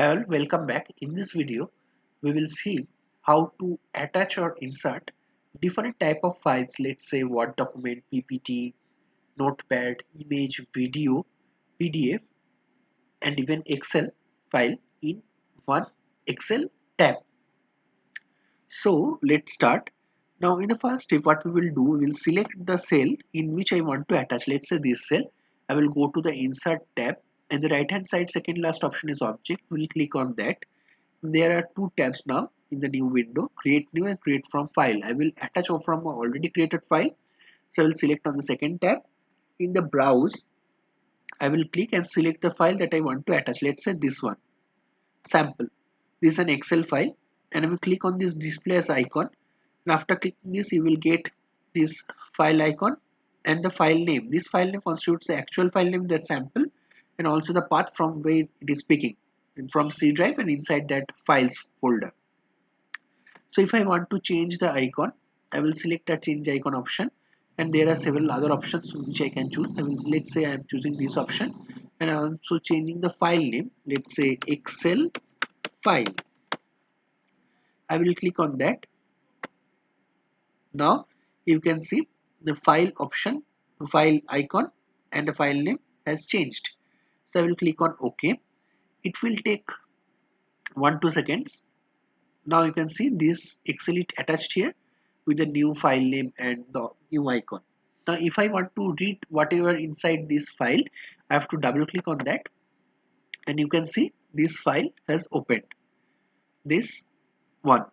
Hi all, welcome back. In this video, we will see how to attach or insert different type of files. Let's say Word document, PPT, Notepad, image, video, PDF, and even Excel file in one Excel tab. So let's start. Now in the first step, what we will do, we will select the cell in which I want to attach. Let's say this cell. I will go to the Insert tab, and the right hand side second last option is Object. We'll click on that. There are two tabs now in the new window, create new and create from file. I will attach from a already created file, so I will select on the second tab. In the browse, I will click and select the file that I want to attach. Let's say this one, sample. This is an Excel file, and I will click on this display as icon, and after clicking this you will get this file icon and the file name. This file name constitutes the actual file name, that sample, and also the path from where it is picking, and from C drive and inside that files folder. So if I want to change the icon, I will select a change icon option, and there are several other options which I can choose. Let's say I am choosing this option, and I am also changing the file name. Let's say Excel file. I will click on that. Now you can see the file option, file icon, and the file name has changed. So I will click on OK. It will take 1-2 seconds. Now you can see this Excel is attached here with the new file name and the new icon. Now if I want to read whatever inside this file, I have to double click on that, and you can see this file has opened, this one.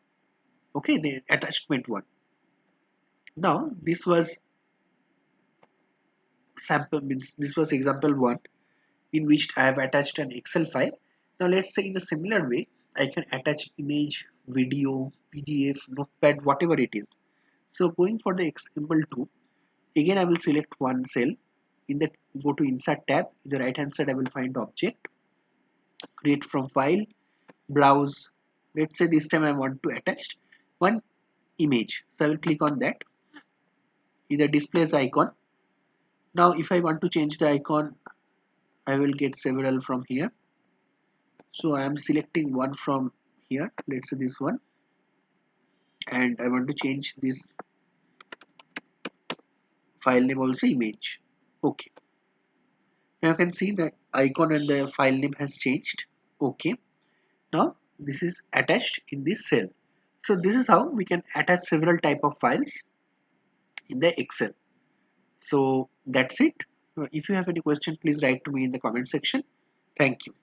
Okay, the attachment one. Now this was sample, means this was example one in which I have attached an Excel file. Now let's say in a similar way I can attach image, video, PDF, notepad, whatever it is. So going for the example 2, again I will select one cell. In the go to Insert tab, in the right hand side I will find Object, create from file, browse. Let's say this time I want to attach one image, so I will click on that. Either displays icon. Now if I want to change the icon, I will get several from here. So I am selecting one from here, let's say this one, and I want to change this file name also image. Okay, now you can see the icon and the file name has changed. Okay, now this is attached in this cell. So this is how we can attach several type of files in the Excel. So that's it. If you have any question, please write to me in the comment section. Thank you.